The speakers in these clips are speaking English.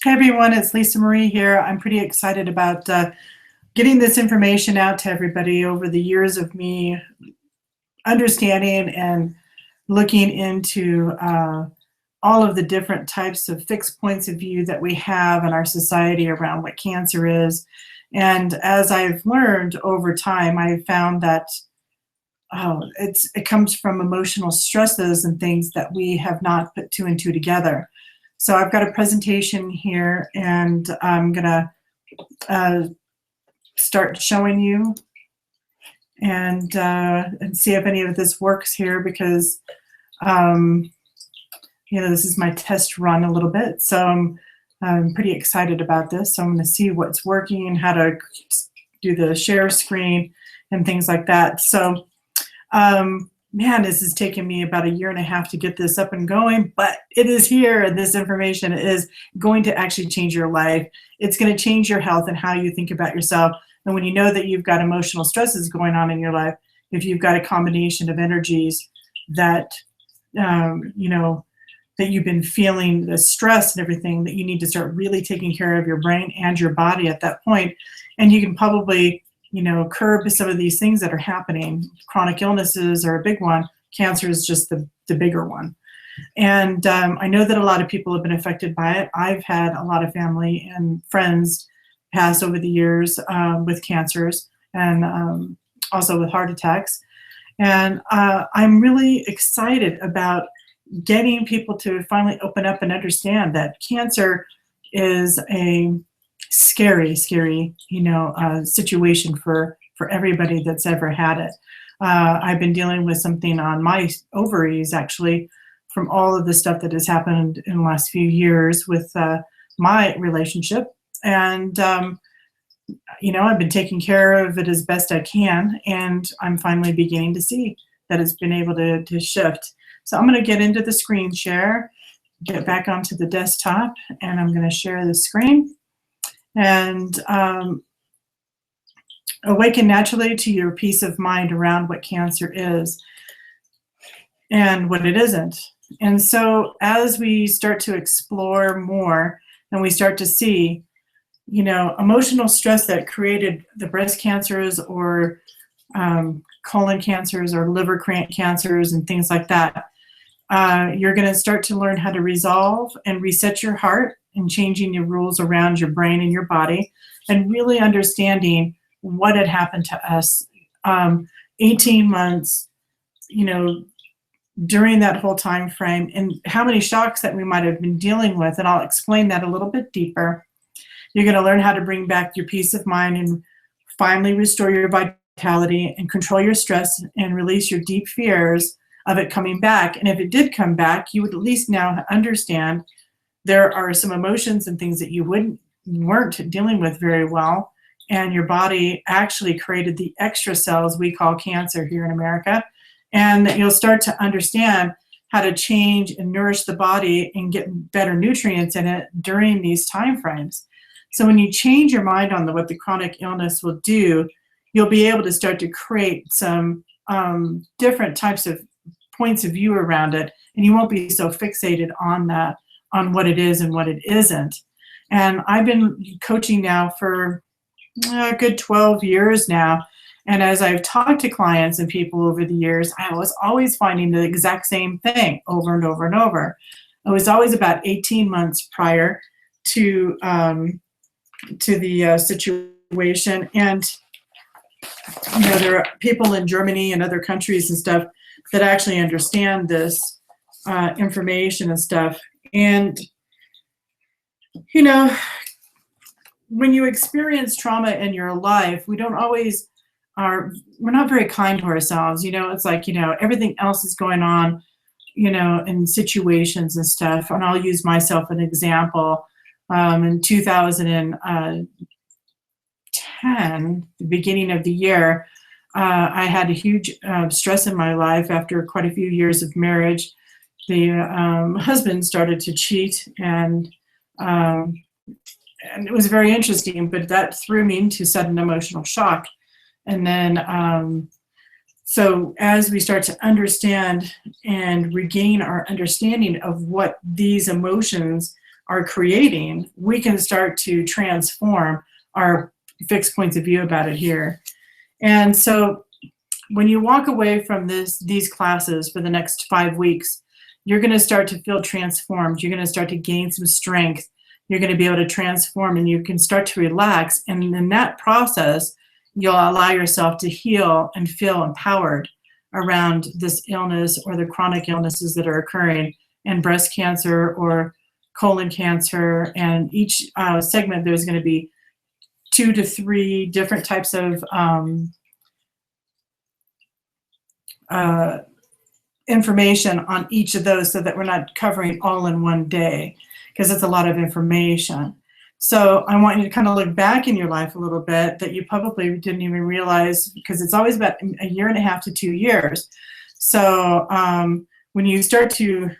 Hey everyone, it's Lisa Marie here. I'm pretty excited about getting this information out to everybody over the years of me understanding and looking into all of the different types of fixed points of view that we have in our society around what cancer is. And as I've learned over time, I've found that it comes from emotional stresses and things that we have not put two and two together. So I've got a presentation here, and I'm gonna start showing you and see if any of this works here, because this is my test run a little bit. So I'm pretty excited about this. So I'm going to see what's working, how to do the share screen and things like that. So man, this has taken me about 1.5 years to get this up and going, but it is here, and this information is going to actually change your life. It's going to change your health and how you think about yourself. And when you know that you've got emotional stresses going on in your life, if you've got a combination of energies that, that you've been feeling the stress and everything, that you need to start really taking care of your brain and your body at that point. And you can probably curb some of these things that are happening. Chronic illnesses are a big one. Cancer is just the bigger one. And I know that a lot of people have been affected by it. I've had a lot of family and friends pass over the years with cancers, and also with heart attacks. And I'm really excited about getting people to finally open up and understand that cancer is a scary situation for everybody that's ever had it. I've been dealing with something on my ovaries, actually, from all of the stuff that has happened in the last few years with my relationship. And I've been taking care of it as best I can, and I'm finally beginning to see that it's been able to shift. So I'm going to get into the screen share, get back onto the desktop, and I'm going to share the screen. And awaken naturally to your peace of mind around what cancer is and what it isn't. And so as we start to explore more and we start to see, emotional stress that created the breast cancers or colon cancers or liver cancers and things like that, you're going to start to learn how to resolve and reset your heart and changing your rules around your brain and your body, and really understanding what had happened to us 18 months, during that whole time frame, and how many shocks that we might have been dealing with. And I'll explain that a little bit deeper. You're going to learn how to bring back your peace of mind and finally restore your vitality and control your stress and release your deep fears of it coming back. And if it did come back, you would at least now understand there are some emotions and things that you weren't dealing with very well, and your body actually created the extra cells we call cancer here in America, and that you'll start to understand how to change and nourish the body and get better nutrients in it during these time frames. So when you change your mind on what the chronic illness will do, you'll be able to start to create some different types of points of view around it, and you won't be so fixated on that, on what it is and what it isn't. And I've been coaching now for a good 12 years now. And as I've talked to clients and people over the years, I was always finding the exact same thing over and over and over. It was always about 18 months prior to the situation. And there are people in Germany and other countries and stuff that actually understand this information and stuff. And when you experience trauma in your life, we're not very kind to ourselves. It's like, everything else is going on, in situations and stuff. And I'll use myself as an example. In 2010, the beginning of the year, I had a huge stress in my life after quite a few years of marriage. The husband started to cheat, and it was very interesting, but that threw me into sudden emotional shock. And then, so as we start to understand and regain our understanding of what these emotions are creating, we can start to transform our fixed points of view about it here. And so when you walk away from these classes for the next 5 weeks, you're going to start to feel transformed. You're going to start to gain some strength. You're going to be able to transform, and you can start to relax. And in that process, you'll allow yourself to heal and feel empowered around this illness or the chronic illnesses that are occurring, and breast cancer or colon cancer. And each segment, there's going to be 2 to 3 different types of information on each of those, so that we're not covering all in one day, because it's a lot of information. So I want you to kind of look back in your life a little bit that you probably didn't even realize, because it's always about 1.5 to 2 years. So when you start to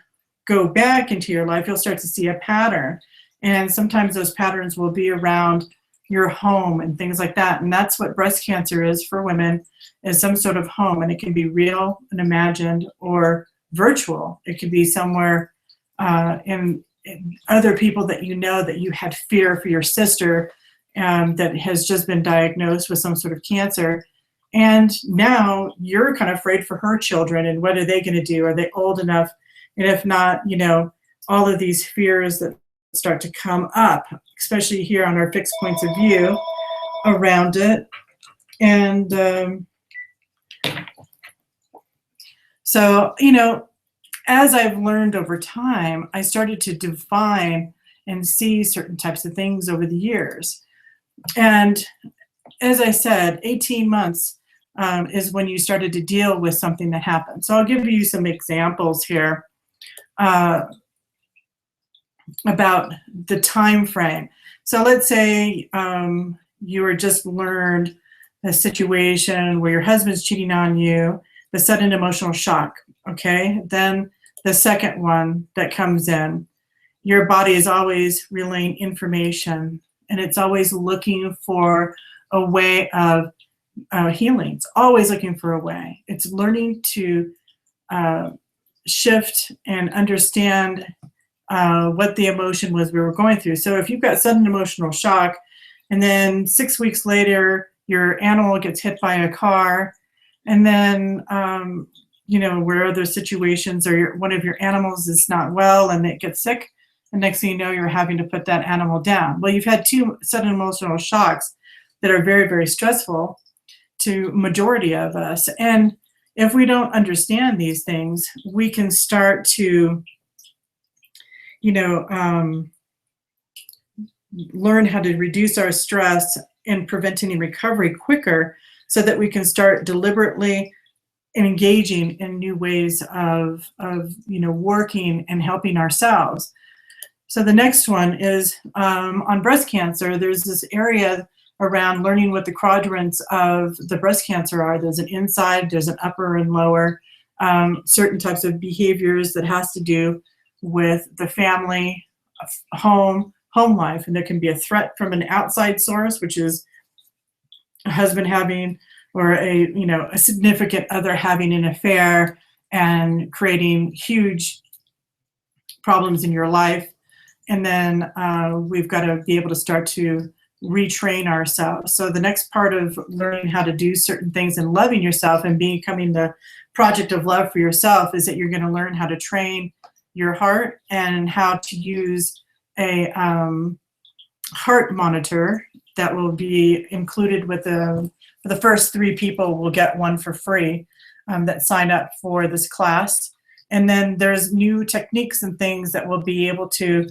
go back into your life, you'll start to see a pattern. And sometimes those patterns will be around your home and things like that. And that's what breast cancer is for women, is some sort of home. And it can be real and imagined or virtual. It could be somewhere in other people that you know, that you had fear for your sister that has just been diagnosed with some sort of cancer. And now you're kind of afraid for her children, and what are they going to do? Are they old enough? And if not, you know, all of these fears that start to come up, especially here on our fixed points of view around it. And so, you know, as I've learned over time, I started to define and see certain types of things over the years. And as I said, 18 months is when you started to deal with something that happened. So I'll give you some examples here about the time frame. So let's say you were just learned a situation where your husband's cheating on you, the sudden emotional shock, okay? Then the second one that comes in, your body is always relaying information, and it's always looking for a way of healing. It's always looking for a way. It's learning to shift and understand what the emotion was we were going through. So if you've got sudden emotional shock, and then 6 weeks later, your animal gets hit by a car, and then, you know, where other situations, or one of your animals is not well and it gets sick, and next thing you know, you're having to put that animal down. Well, you've had 2 sudden emotional shocks that are very, very stressful to majority of us. And if we don't understand these things, we can start to, you know, learn how to reduce our stress and prevent any recovery quicker, so that we can start deliberately engaging in new ways of you know, working and helping ourselves. So the next one is on breast cancer. There's this area around learning what the quadrants of the breast cancer are. There's an inside, there's an upper and lower, certain types of behaviors that has to do with the family, home life. And there can be a threat from an outside source, which is a husband having, or a significant other having an affair and creating huge problems in your life. And then we've got to be able to start to retrain ourselves. So the next part of learning how to do certain things and loving yourself and becoming the project of love for yourself is that you're going to learn how to train your heart and how to use a heart monitor that will be included with the first 3 people will get one for free that sign up for this class. And then there's new techniques and things that will be able to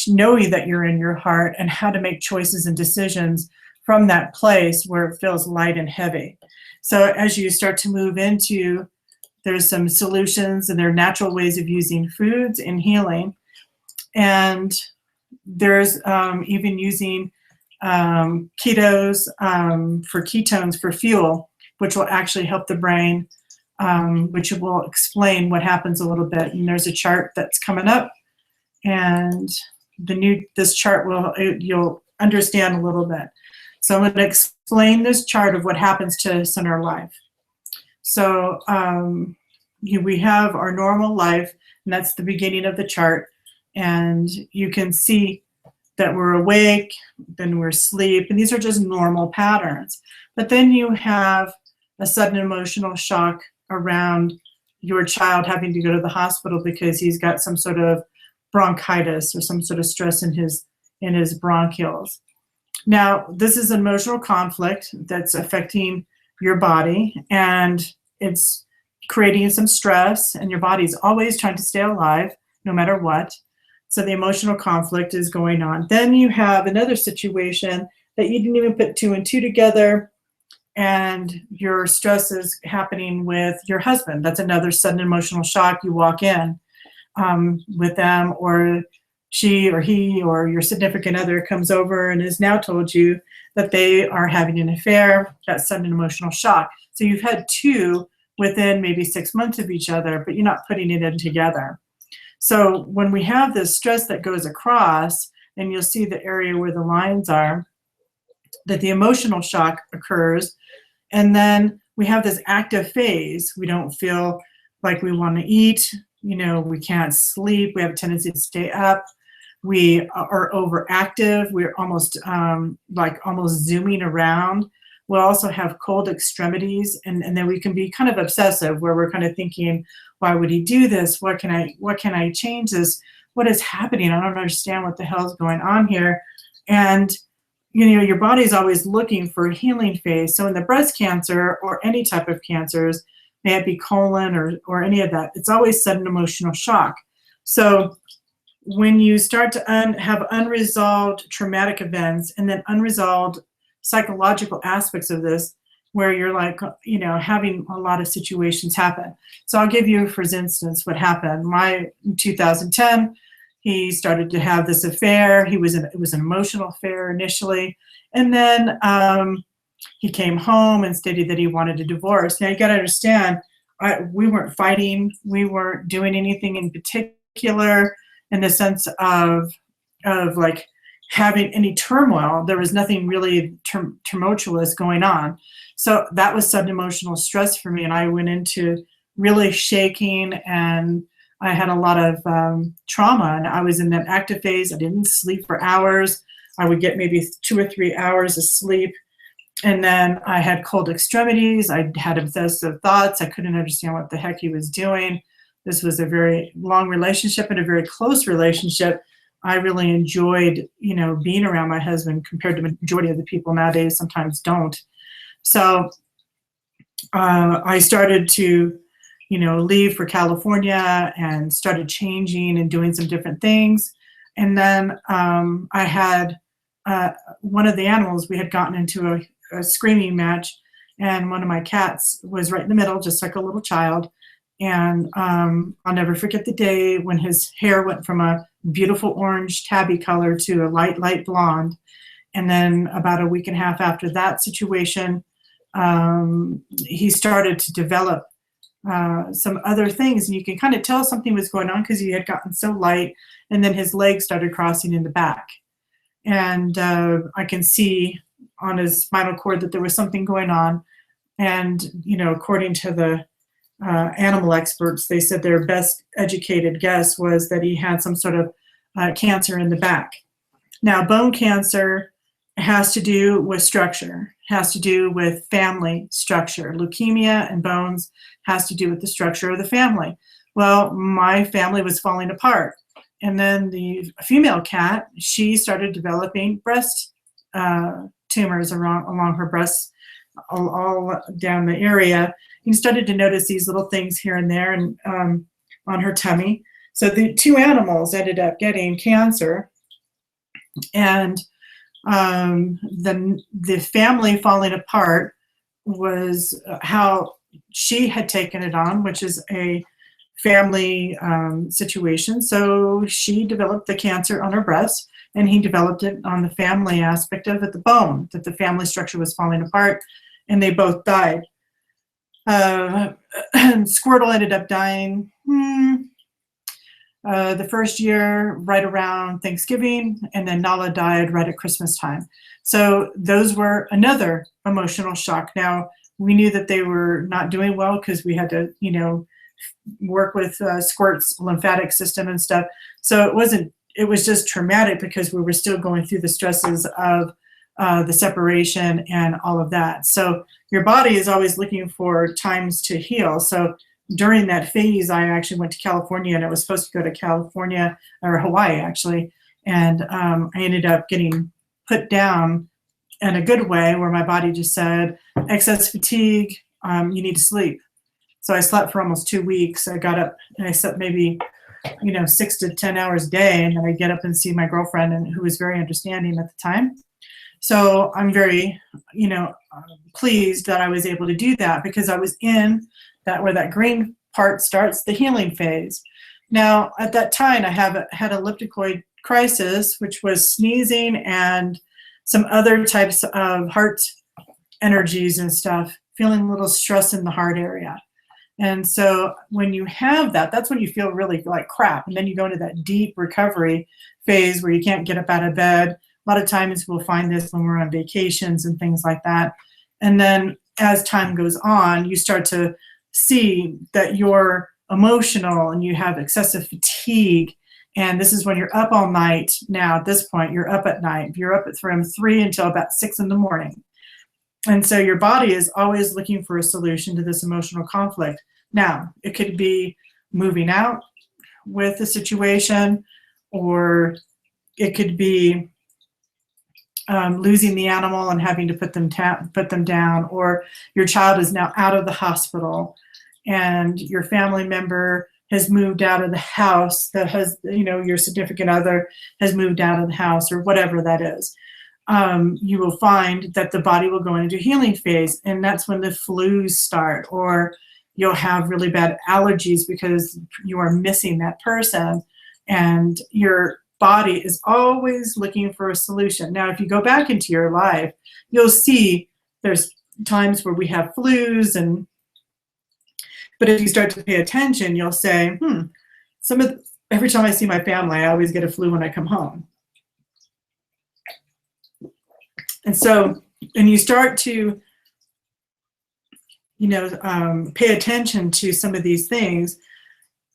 know that you're in your heart and how to make choices and decisions from that place where it feels light and heavy. So as you start to move into, there's some solutions, and there are natural ways of using foods in healing. And there's even using ketos for ketones for fuel, which will actually help the brain, which will explain what happens a little bit. And there's a chart that's coming up, and this chart you'll understand a little bit. So I'm going to explain this chart of what happens to us in our life. So we have our normal life, and that's the beginning of the chart. and you can see that we're awake, then we're asleep, and these are just normal patterns. But then you have a sudden emotional shock around your child having to go to the hospital because he's got some sort of bronchitis or some sort of stress in his bronchioles. Now, this is an emotional conflict that's affecting your body, and it's creating some stress, and your body's always trying to stay alive no matter what. So the emotional conflict is going on. Then you have another situation that you didn't even put two and two together, and your stress is happening with your husband. That's another sudden emotional shock. You walk in with them, or she or he or your significant other comes over and has now told you that they are having an affair. That's sudden emotional shock. So you've had two within maybe 6 months of each other, but you're not putting it in together. So when we have this stress that goes across, and you'll see the area where the lines are, that the emotional shock occurs, and then we have this active phase. We don't feel like we want to eat, we can't sleep, we have a tendency to stay up, we are overactive, we're almost almost zooming around. We'll also have cold extremities, and then we can be kind of obsessive, where we're kind of thinking, why would he do this? What can I change this? What is happening? I don't understand what the hell is going on here. And your body's always looking for a healing phase. So in the breast cancer or any type of cancers, may it be colon or any of that, it's always sudden emotional shock. So when you start to have unresolved traumatic events, and then unresolved psychological aspects of this, where you're like, having a lot of situations happen. So I'll give you, for instance, what happened. In 2010, he started to have this affair. It was an emotional affair initially. And then he came home and stated that he wanted a divorce. Now you got to understand, we weren't fighting. We weren't doing anything in particular in the sense of like having any turmoil. There was nothing really tumultuous going on. So that was sudden emotional stress for me. And I went into really shaking, and I had a lot of trauma, and I was in that active phase. I didn't sleep for hours. I would get maybe 2 or 3 hours of sleep. And then I had cold extremities. I had obsessive thoughts. I couldn't understand what the heck he was doing. This was a very long relationship and a very close relationship. I really enjoyed, being around my husband, compared to the majority of the people nowadays sometimes don't. So I started to, leave for California and started changing and doing some different things. And then I had one of the animals, we had gotten into a screaming match, and one of my cats was right in the middle, just like a little child. And I'll never forget the day when his hair went from a beautiful orange tabby color to a light blonde. And then about a week and a half after that situation, he started to develop some other things. And you can kind of tell something was going on because he had gotten so light, and then his legs started crossing in the back. And I can see on his spinal cord that there was something going on. And, according to the animal experts, they said their best educated guess was that he had some sort of cancer in the back. Now, bone cancer has to do with structure, has to do with family structure. Leukemia and bones has to do with the structure of the family. Well, my family was falling apart. And then the female cat, she started developing breast tumors along her breasts, all down the area. You started to notice these little things here and there, and on her tummy. So the two animals ended up getting cancer, and the family falling apart was how she had taken it on, which is a family situation. So she developed the cancer on her breast, and he developed it on the family aspect of it, the bone, that the family structure was falling apart, and they both died. Squirtle ended up dying the first year right around Thanksgiving, and then Nala died right at Christmas time. So those were another emotional shock. Now, we knew that they were not doing well because we had to, work with Squirt's lymphatic system and stuff. So it was just traumatic because we were still going through the stresses of the separation and all of that. So your body is always looking for times to heal. So during that phase, I actually went to California, and I was supposed to go to California or Hawaii actually. And I ended up getting put down in a good way where my body just said, excess fatigue, you need to sleep. So I slept for almost 2 weeks. I got up and I slept maybe 6 to 10 hours a day, and then I get up and see my girlfriend, and who was very understanding at the time. So I'm very, pleased that I was able to do that, because I was in that where that green part starts, the healing phase. Now, at that time, I had a ellipticoid crisis, which was sneezing and some other types of heart energies and stuff, feeling a little stress in the heart area. And so when you have that, that's when you feel really like crap. And then you go into that deep recovery phase where you can't get up out of bed. A lot of times we'll find this when we're on vacations and things like that. And then as time goes on, you start to see that you're emotional and you have excessive fatigue. And this is when you're up all night. Now, at this point, you're up at night. You're up from 3 until about 6 in the morning. And so your body is always looking for a solution to this emotional conflict. Now, it could be moving out with the situation, or it could be losing the animal and having to put them down, or your child is now out of the hospital and your family member has moved out of the house, that has, your significant other has moved out of the house, or whatever that is. You will find that the body will go into a healing phase, and that's when the flus start, or you'll have really bad allergies because you are missing that person, and your body is always looking for a solution. Now, if you go back into your life, you'll see there's times where we have flus, but if you start to pay attention, you'll say, every time I see my family, I always get a flu when I come home. And so, and you start to, pay attention to some of these things,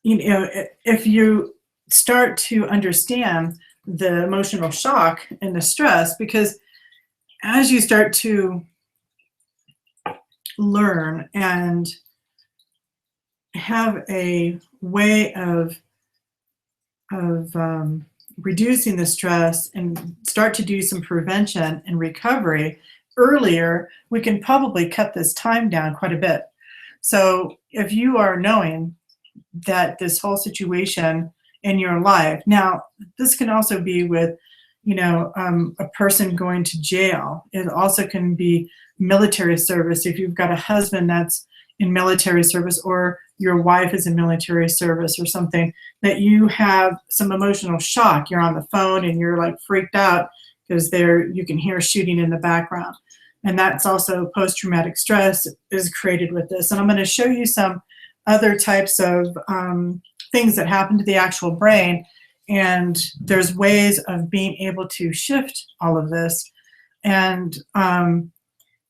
if you start to understand the emotional shock and the stress, because as you start to learn and have a way of reducing the stress and start to do some prevention and recovery earlier, we can probably cut this time down quite a bit. So if you are knowing that this whole situation in your life, now this can also be with, a person going to jail. It also can be military service. If you've got a husband that's in military service, or your wife is in military service or something, that you have some emotional shock. You're on the phone and you're like freaked out because you can hear shooting in the background. And that's also post-traumatic stress is created with this. And I'm going to show you some other types of things that happen to the actual brain. And there's ways of being able to shift all of this. And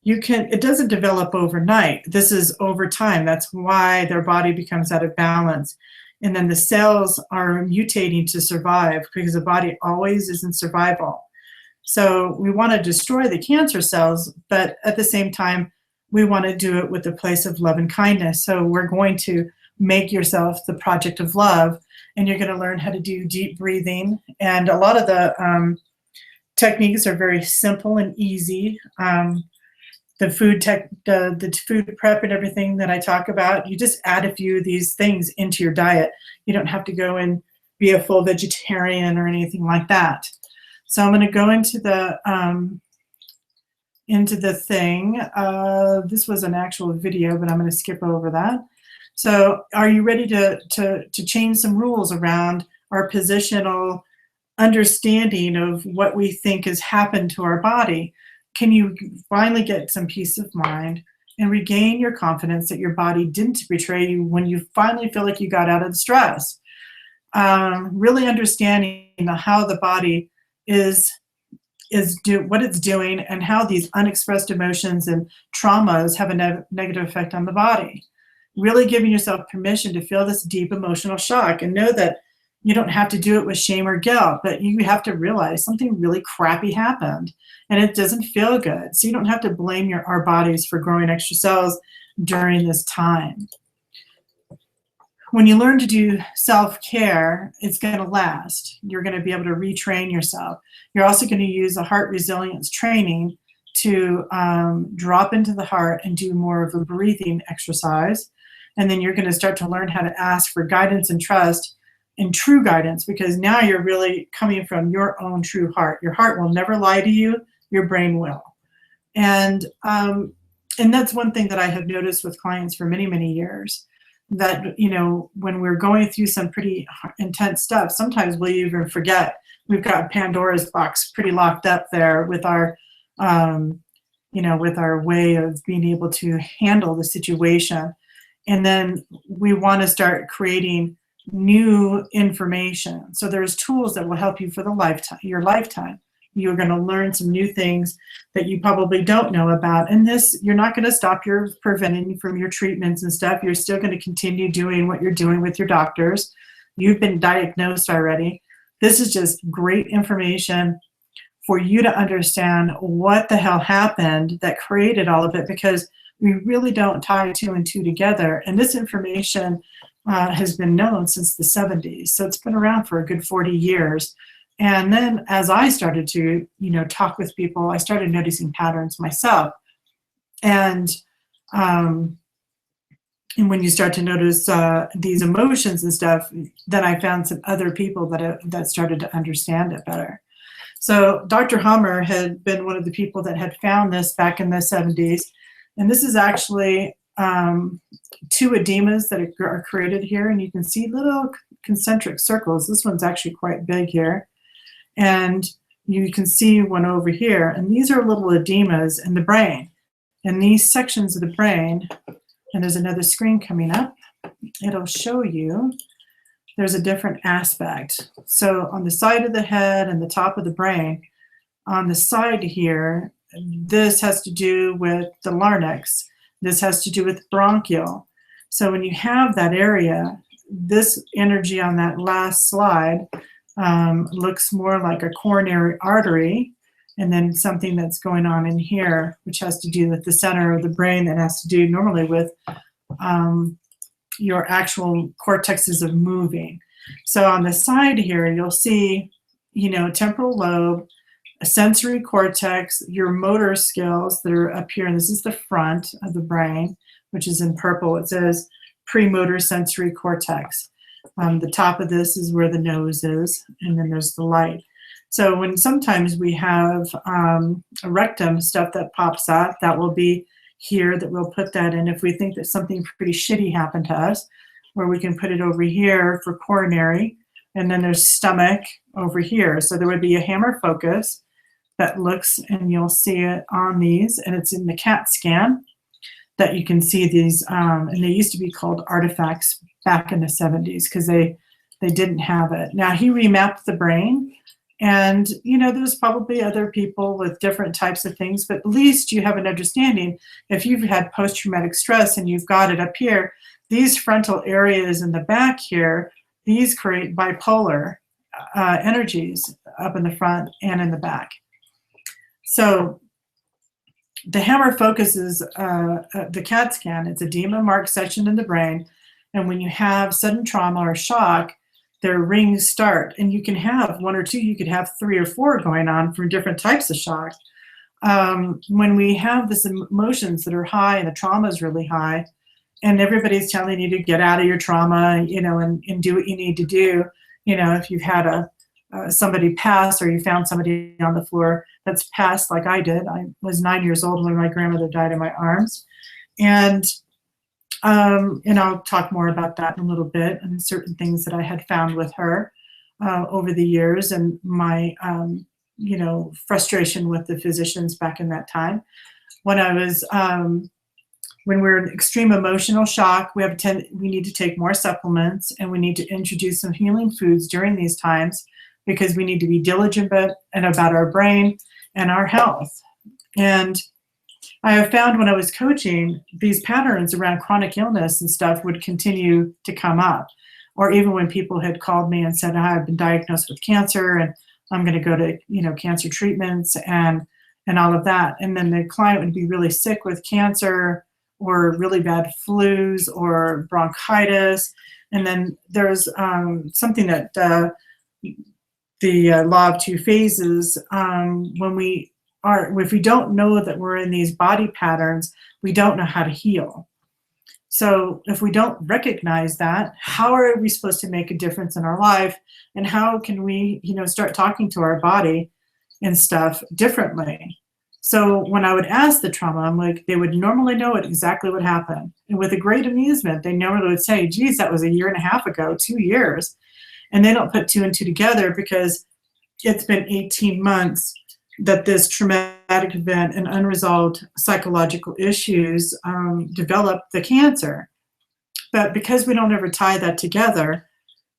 it doesn't develop overnight. This is over time. That's why their body becomes out of balance. And then the cells are mutating to survive, because the body always is in survival. So we want to destroy the cancer cells, but at the same time, we want to do it with a place of love and kindness. So we're going to make yourself the project of love, and you're going to learn how to do deep breathing. And a lot of the techniques are very simple and easy. The food prep and everything that I talk about, you just add a few of these things into your diet. You don't have to go and be a full vegetarian or anything like that. So I'm going to go into the thing. This was an actual video, but I'm going to skip over that. So are you ready to change some rules around our positional understanding of what we think has happened to our body? Can you finally get some peace of mind and regain your confidence that your body didn't betray you when you finally feel like you got out of the stress? Really understanding how the body what it's doing, and how these unexpressed emotions and traumas have a negative effect on the body. really giving yourself permission to feel this deep emotional shock, and know that you don't have to do it with shame or guilt, but you have to realize something really crappy happened and it doesn't feel good. So you don't have to blame our bodies for growing extra cells during this time. When you learn to do self-care, it's going to last. You're going to be able to retrain yourself. You're also going to use a heart resilience training to drop into the heart and do more of a breathing exercise. And then you're going to start to learn how to ask for guidance and trust and true guidance, because now you're really coming from your own true heart. Your heart will never lie to you. Your brain will. And that's one thing that I have noticed with clients for many, many years, that, you know, when we're going through some pretty intense stuff, sometimes we'll even forget we've got Pandora's box pretty locked up there with our, you know, with our way of being able to handle the situation. And then we want to start creating new information. So there's tools that will help you for the lifetime, your lifetime. You're going to learn some new things that you probably don't know about. And this, you're not going to stop your preventing from your treatments and stuff. You're still going to continue doing what you're doing with your doctors. You've been diagnosed already. This is just great information for you to understand what the hell happened that created all of it, because we really don't tie two and two together. And this information has been known since the 70s. So it's been around for a good 40 years. And then as I started to, you know, talk with people, I started noticing patterns myself. And when you start to notice these emotions and stuff, then I found some other people that started to understand it better. So Dr. Hummer had been one of the people that had found this back in the 70s. And this is actually two edemas that are created here. And you can see little concentric circles. This one's actually quite big here. And you can see one over here. And these are little edemas in the brain. And these sections of the brain, and there's another screen coming up, it'll show you there's a different aspect. So on the side of the head and the top of the brain, on the side here, this has to do with the larynx. This has to do with bronchial. So when you have that area, this energy on that last slide looks more like a coronary artery, and then something that's going on in here, which has to do with the center of the brain, that has to do normally with your actual cortexes of moving. So on the side here, you'll see, you know, temporal lobe, a sensory cortex, your motor skills that are up here, and this is the front of the brain, which is in purple. It says premotor sensory cortex. The top of this is where the nose is, and then there's the light. So when sometimes we have a rectum stuff that pops up, that will be here, that we'll put that in if we think that something pretty shitty happened to us, or we can put it over here for coronary, and then there's stomach over here. So there would be a hammer focus that looks, and you'll see it on these, and it's in the CAT scan that you can see these, and they used to be called artifacts back in the 70s because they didn't have it. Now he remapped the brain, and you know, there's probably other people with different types of things, but at least you have an understanding. If you've had post-traumatic stress and you've got it up here, these frontal areas in the back here, these create bipolar energies up in the front and in the back. So the hammer focuses the CAT scan. It's edema marked section in the brain. And when you have sudden trauma or shock, their rings start. And you can have one or two, you could have 3 or 4 going on from different types of shock. When we have this emotions that are high and the trauma is really high, and everybody's telling you to get out of your trauma, you know, and do what you need to do. You know, if you've had somebody pass, or you found somebody on the floor that's passed like I did. I was 9 years old when my grandmother died in my arms. And I'll talk more about that in a little bit, and certain things that I had found with her over the years, and my, you know, frustration with the physicians back in that time. When I was, when we're in extreme emotional shock, we need to take more supplements, and we need to introduce some healing foods during these times, because we need to be diligent about our brain and our health. And I have found when I was coaching, these patterns around chronic illness and stuff would continue to come up. Or even when people had called me and said, I've been diagnosed with cancer and I'm going to go to, cancer treatments and all of that. And then the client would be really sick with cancer or really bad flus or bronchitis. And then there's something that the law of two phases, if we don't know that we're in these body patterns, we don't know how to heal. So if we don't recognize that, how are we supposed to make a difference in our life? And how can we, start talking to our body and stuff differently? So when I would ask the trauma, I'm like, they would normally know exactly what happened. And with a great amusement, they normally would say, geez, that was a year and a half ago, 2 years. And they don't put two and two together because it's been 18 months that this traumatic event and unresolved psychological issues developed the cancer. But because we don't ever tie that together,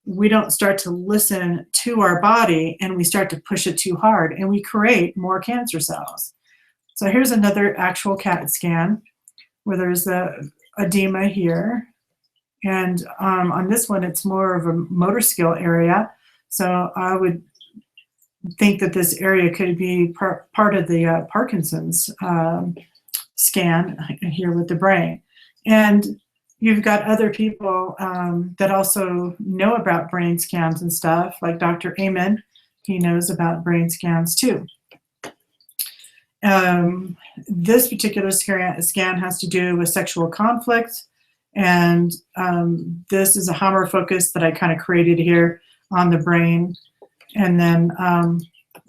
we don't start to listen to our body and we start to push it too hard and we create more cancer cells. So here's another actual CAT scan where there's the edema here. And on this one, it's more of a motor skill area. So I would think that this area could be part of the Parkinson's scan here with the brain. And you've got other people that also know about brain scans and stuff, like Dr. Amen. He knows about brain scans too. This particular scan has to do with sexual conflict. And this is a Hammer focus that I kind of created here on the brain. And then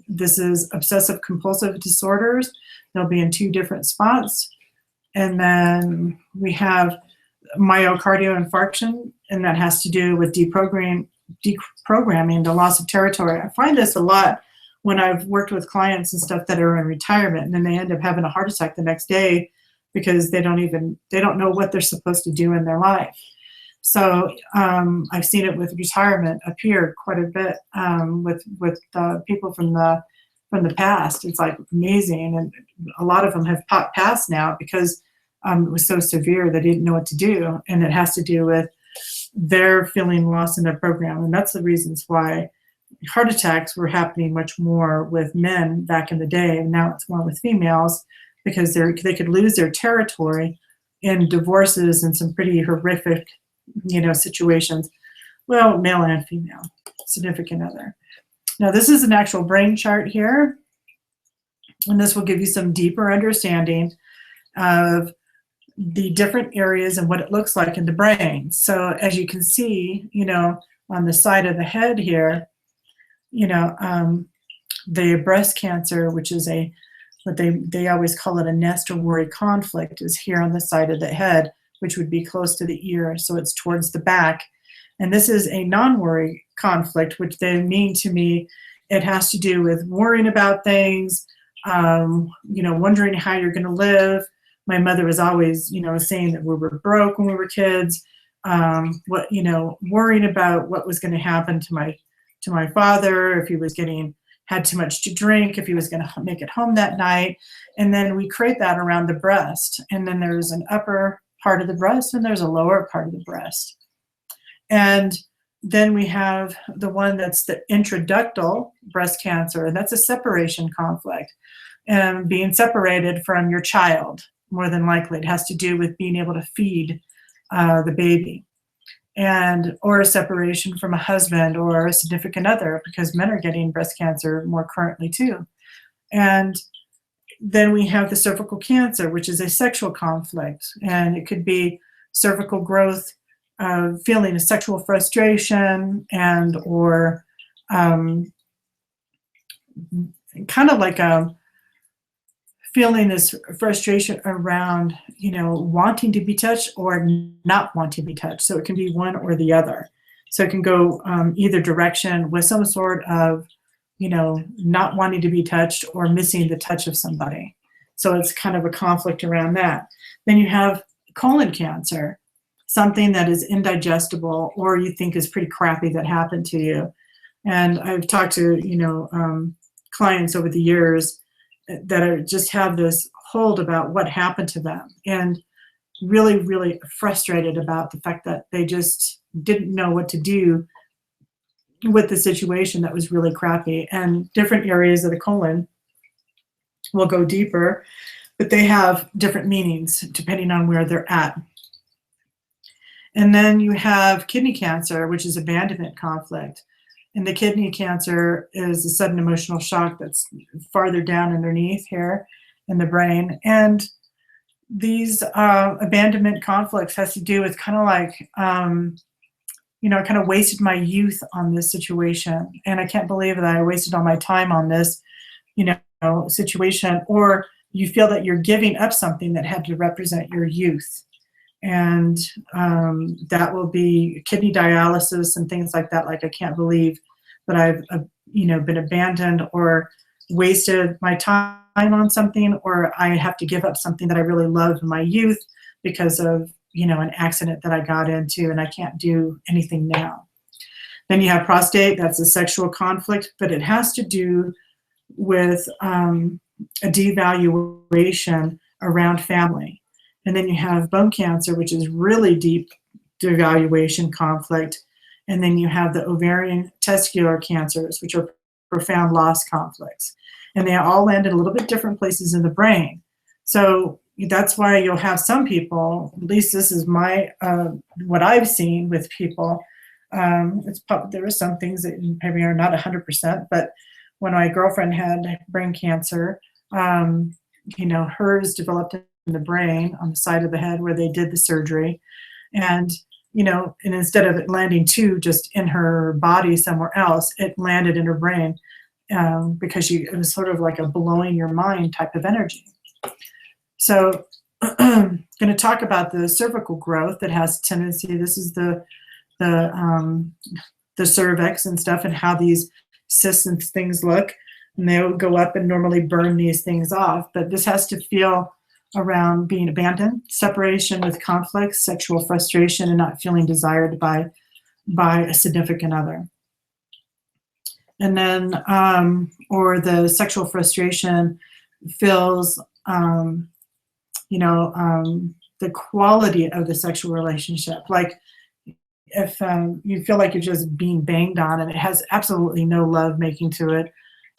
this is obsessive compulsive disorders. They'll be in 2 different spots. And then we have myocardial infarction, and that has to do with deprogramming the loss of territory. I find this a lot when I've worked with clients and stuff that are in retirement, and then they end up having a heart attack the next day because they don't know what they're supposed to do in their life. So I've seen it with retirement appear quite a bit with people from the past. It's like amazing, and a lot of them have passed now because it was so severe they didn't know what to do, and it has to do with their feeling lost in their program, and that's the reasons why heart attacks were happening much more with men back in the day, and now it's more with females because they could lose their territory in divorces and some pretty horrific, situations. Well, male and female, significant other. Now this is an actual brain chart here, and this will give you some deeper understanding of the different areas and what it looks like in the brain. So as you can see, on the side of the head here, the breast cancer, which is what they always call it a nest or worry conflict, is here on the side of the head, which would be close to the ear, so it's towards the back. And this is a non-worry conflict, which they mean to me, it has to do with worrying about things, wondering how you're going to live. My mother was always, saying that we were broke when we were kids, worrying about what was going to happen to my father, if he was had too much to drink, if he was going to make it home that night. And then we create that around the breast. And then there's an upper part of the breast and there's a lower part of the breast. And then we have the one that's the intraductal breast cancer, and that's a separation conflict. And being separated from your child, more than likely. It has to do with being able to feed the baby. Or a separation from a husband or a significant other, because men are getting breast cancer more currently too. And then we have the cervical cancer, which is a sexual conflict, and it could be cervical growth, feeling a sexual frustration, and or kind of like a feeling this frustration around, wanting to be touched or not wanting to be touched. So it can be one or the other. So it can go either direction with some sort of, not wanting to be touched or missing the touch of somebody. So it's kind of a conflict around that. Then you have colon cancer, something that is indigestible or you think is pretty crappy that happened to you. And I've talked to, clients over the years that just have this hold about what happened to them, and really, really frustrated about the fact that they just didn't know what to do with the situation that was really crappy. And different areas of the colon will go deeper, but they have different meanings depending on where they're at. And then you have kidney cancer, which is abandonment conflict. And the kidney cancer is a sudden emotional shock that's farther down underneath here in the brain. And these abandonment conflicts has to do with kind of like, I kind of wasted my youth on this situation. And I can't believe that I wasted all my time on this, situation. Or you feel that you're giving up something that had to represent your youth. And that will be kidney dialysis and things like that. Like, I can't believe that I've, been abandoned or wasted my time on something, or I have to give up something that I really loved in my youth because of, an accident that I got into, and I can't do anything now. Then you have prostate, that's a sexual conflict, but it has to do with a devaluation around family. And then you have bone cancer, which is really deep devaluation conflict. And then you have the ovarian testicular cancers, which are profound loss conflicts. And they all land in a little bit different places in the brain. So that's why you'll have some people, at least this is my, what I've seen with people, there are some things that maybe are not 100%, but when my girlfriend had brain cancer, hers developed in the brain on the side of the head where they did the surgery. And, and instead of it landing just in her body somewhere else, it landed in her brain because it was sort of like a blowing your mind type of energy. So I'm going to talk about the cervical growth that has tendency. This is the cervix and stuff, and how these cysts and things look, and they'll go up and normally burn these things off. But this has to feel around being abandoned, separation with conflicts, sexual frustration, and not feeling desired by a significant other. And then, or the sexual frustration feels, the quality of the sexual relationship. Like, if you feel like you're just being banged on and it has absolutely no love making to it,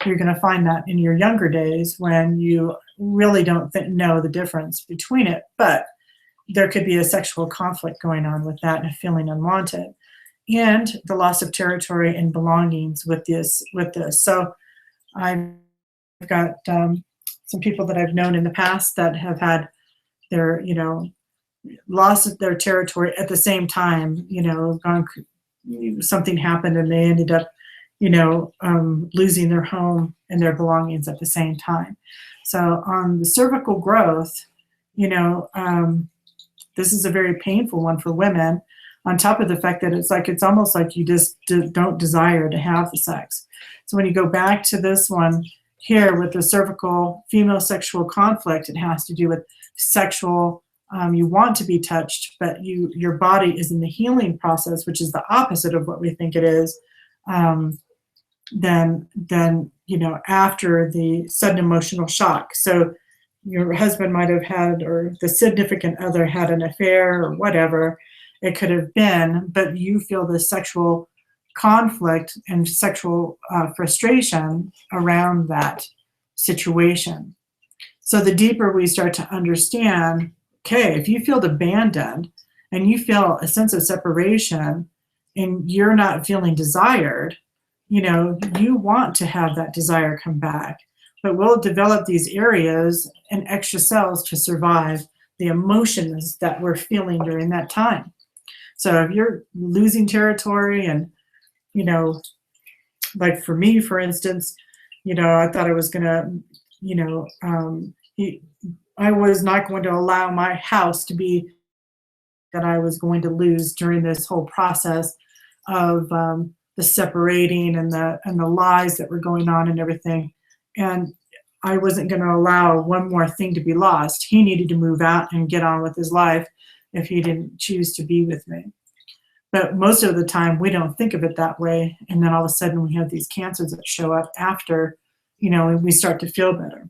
you're going to find that in your younger days when you really don't know the difference between it. But there could be a sexual conflict going on with that and feeling unwanted, and the loss of territory and belongings with this. So I've got some people that I've known in the past that have had their, loss of their territory at the same time, something happened and they ended up, losing their home and their belongings at the same time. So on the cervical growth, this is a very painful one for women, on top of the fact that it's almost like you just don't desire to have the sex. So when you go back to this one here with the cervical female sexual conflict, it has to do with sexual, you want to be touched, but your body is in the healing process, which is the opposite of what we think it is. Then after the sudden emotional shock. So your husband might have had, or the significant other had an affair or whatever it could have been, but you feel the sexual conflict and sexual frustration around that situation. So the deeper we start to understand, okay, if you feel abandoned and you feel a sense of separation and you're not feeling desired, you want to have that desire come back, but we'll develop these areas and extra cells to survive the emotions that we're feeling during that time. So if you're losing territory and, like for me, for instance, I thought I was going to, I was not going to allow my house to be that I was going to lose during this whole process of the separating and the lies that were going on and everything. And I wasn't going to allow one more thing to be lost. He needed to move out and get on with his life if he didn't choose to be with me. But most of the time, we don't think of it that way. And then all of a sudden, we have these cancers that show up after, we start to feel better.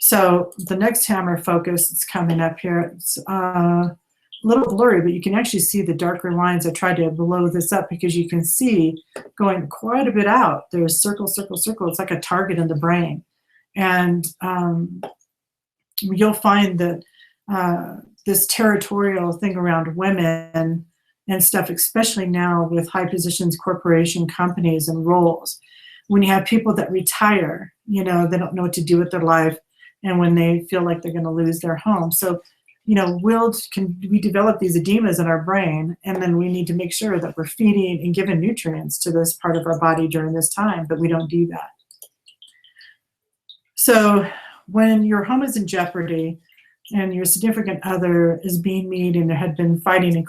So the next hammer focus that's coming up here, it's a little blurry, but you can actually see the darker lines. I tried to blow this up because you can see going quite a bit out. There's circle, circle, circle. It's like a target in the brain. And you'll find that this territorial thing around women and stuff, especially now with high positions, corporation companies and roles, when you have people that retire, they don't know what to do with their life, and when they feel like they're going to lose their home. So, we develop these edemas in our brain, and then we need to make sure that we're feeding and giving nutrients to this part of our body during this time, but we don't do that. So when your home is in jeopardy and your significant other is being mean and there had been fighting and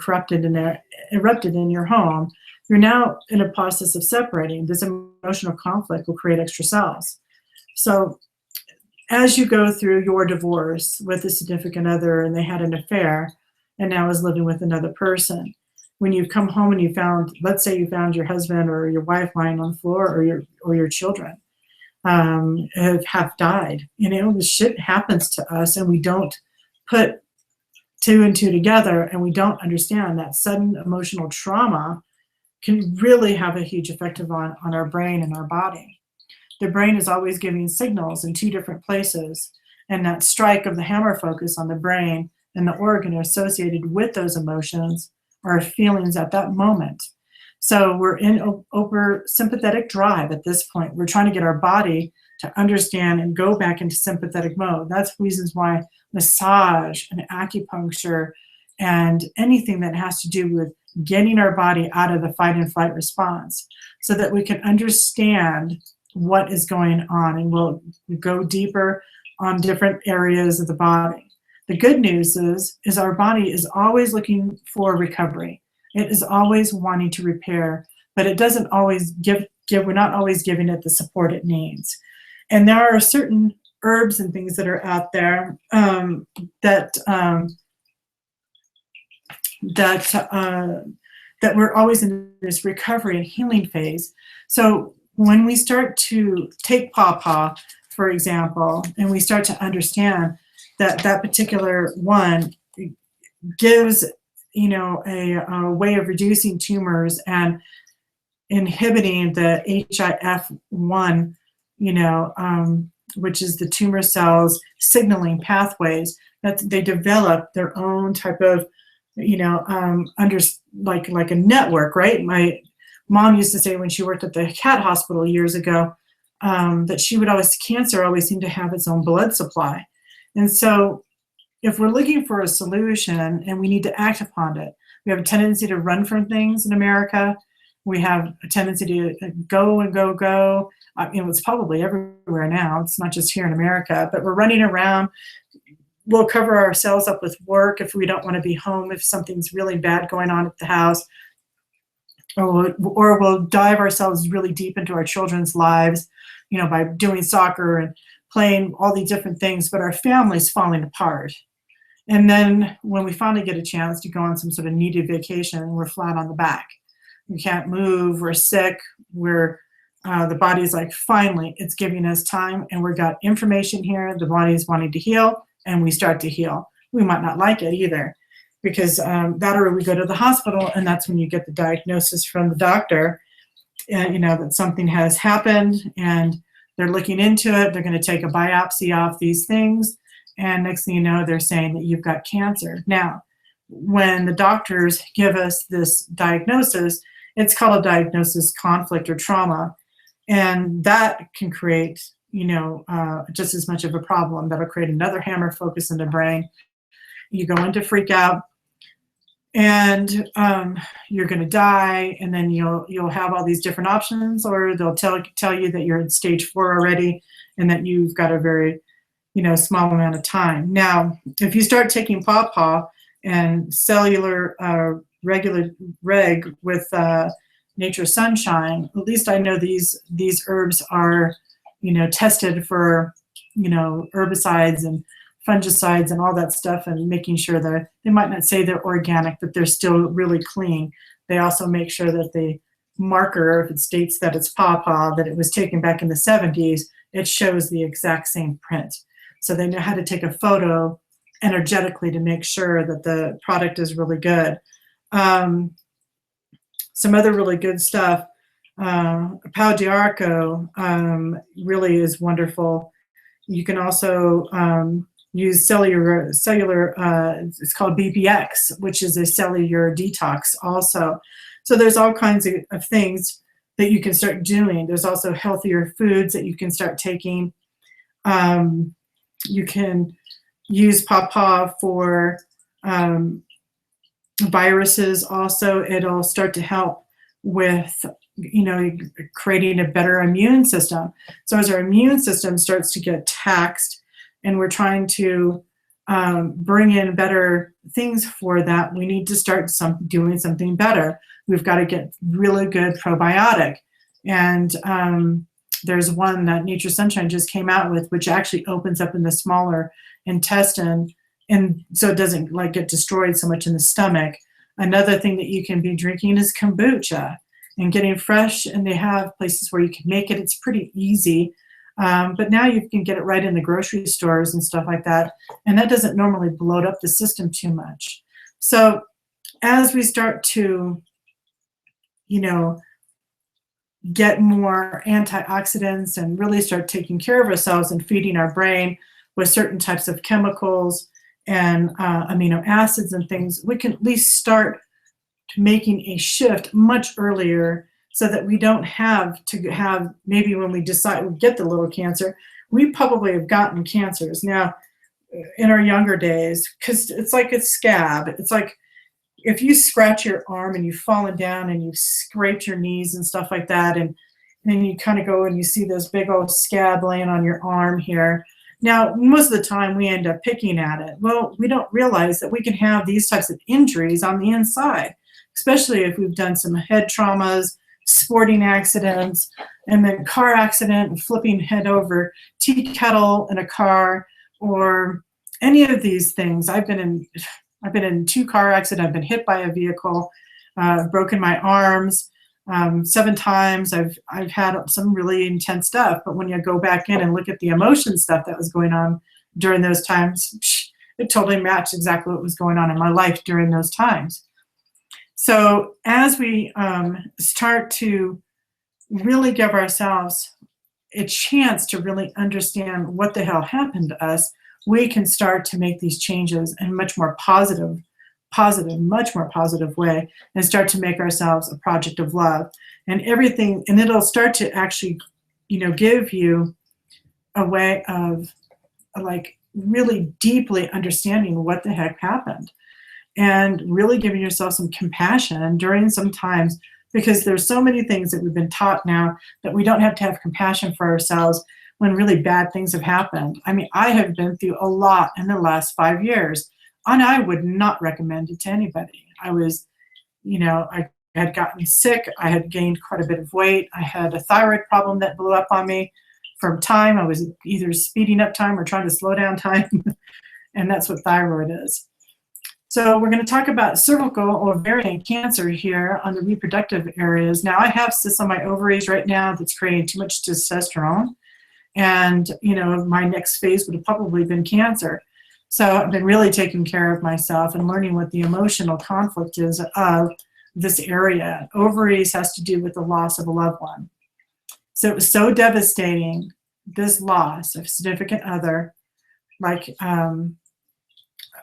erupted in your home, you're now in a process of separating. This emotional conflict will create extra cells. So as you go through your divorce with a significant other and they had an affair and now is living with another person, when you come home and you found, let's say you found your husband or your wife lying on the floor, or your children have died, shit happens to us and we don't put two and two together, and we don't understand that sudden emotional trauma can really have a huge effect on our brain and our body. The brain is always giving signals in two different places, and that strike of the hammer focus on the brain and the organ associated with those emotions are feelings at that moment. So we're in over sympathetic drive at this point. We're trying to get our body to understand and go back into sympathetic mode. That's reasons why massage and acupuncture and anything that has to do with getting our body out of the fight and flight response so that we can understand what is going on, and we'll go deeper on different areas of the body. The good news is our body is always looking for recovery. It is always wanting to repair, but it doesn't always we're not always giving it the support it needs. And there are certain herbs and things that are out there that we're always in this recovery and healing phase. So when we start to take pawpaw, for example, and we start to understand that particular one gives, a way of reducing tumors and inhibiting the HIF1, which is the tumor cells signaling pathways, that they develop their own type of, like a network, right? My mom used to say when she worked at the cat hospital years ago, that cancer always seemed to have its own blood supply. And so if we're looking for a solution and we need to act upon it, we have a tendency to run from things in America. We have a tendency to go and go, go. It's probably everywhere now. It's not just here in America, but we're running around. We'll cover ourselves up with work if we don't want to be home, if something's really bad going on at the house. Or we'll dive ourselves really deep into our children's lives, by doing soccer and playing all these different things, but our family's falling apart. And then when we finally get a chance to go on some sort of needed vacation, we're flat on the back. We can't move, we're sick, the body's like, finally, it's giving us time, and we've got information here, the body's wanting to heal, and we start to heal. We might not like it either, because or we go to the hospital, and that's when you get the diagnosis from the doctor, that something has happened, and they're looking into it. They're going to take a biopsy off these things, and next thing you know, they're saying that you've got cancer. Now, when the doctors give us this diagnosis, it's called a diagnosis conflict or trauma, and that can create, just as much of a problem. That'll create another hammer focus in the brain. You go into freak out, and you're going to die, and then you'll have all these different options, or they'll tell you that you're in stage 4 already, and that you've got a very small amount of time. Now, if you start taking pawpaw and cellular regular reg with Nature Sunshine, at least I know these herbs are tested for herbicides and fungicides and all that stuff, and making sure that they might not say they're organic, but they're still really clean. They also make sure that the marker, if it states that it's pawpaw, that it was taken back in the 70s, it shows the exact same print. So they know how to take a photo energetically to make sure that the product is really good. Some other really good stuff. Pau d'Arco really is wonderful. You can also use cellular, it's called BPX, which is a cellular detox also. So there's all kinds of things that you can start doing. There's also healthier foods that you can start taking. You can use pawpaw for viruses also. It'll start to help with, creating a better immune system. So as our immune system starts to get taxed and we're trying to bring in better things for that, we need to start doing something better. We've got to get really good probiotic. And there's one that Nature Sunshine just came out with, which actually opens up in the smaller intestine, and so it doesn't get destroyed so much in the stomach. Another thing that you can be drinking is kombucha and getting fresh, and they have places where you can make it. It's pretty easy, but now you can get it right in the grocery stores and stuff like that, and that doesn't normally bloat up the system too much. So as we start to, get more antioxidants and really start taking care of ourselves and feeding our brain with certain types of chemicals and amino acids and things, we can at least start making a shift much earlier so that we don't have to have, maybe when we decide we get the little cancer, we probably have gotten cancers now in our younger days, because it's like a scab. It's like if you scratch your arm and you've fallen down and you've scraped your knees and stuff like that, and then you kind of go and you see this big old scab laying on your arm here. Now, most of the time we end up picking at it. Well, we don't realize that we can have these types of injuries on the inside, especially if we've done some head traumas, sporting accidents, and then car accident and flipping head over tea kettle in a car, or any of these things. I've been in 2 car accidents. I've been hit by a vehicle. I've broken my arms 7 times. I've had some really intense stuff. But when you go back in and look at the emotion stuff that was going on during those times, it totally matched exactly what was going on in my life during those times. So as we start to really give ourselves a chance to really understand what the hell happened to us, we can start to make these changes in a much more positive, much more positive way, and start to make ourselves a project of love. And everything, and it'll start to actually, give you a way of really deeply understanding what the heck happened, and really giving yourself some compassion during some times, because there's so many things that we've been taught now that we don't have to have compassion for ourselves when really bad things have happened. I mean, I have been through a lot in the last 5 years, and I would not recommend it to anybody. I was, I had gotten sick. I had gained quite a bit of weight. I had a thyroid problem that blew up on me from time. I was either speeding up time or trying to slow down time, and that's what thyroid is. So we're going to talk about cervical or ovarian cancer here on the reproductive areas. Now, I have cysts on my ovaries right now that's creating too much testosterone. And, my next phase would have probably been cancer. So I've been really taking care of myself and learning what the emotional conflict is of this area. Ovaries has to do with the loss of a loved one. So it was so devastating, this loss of a significant other, like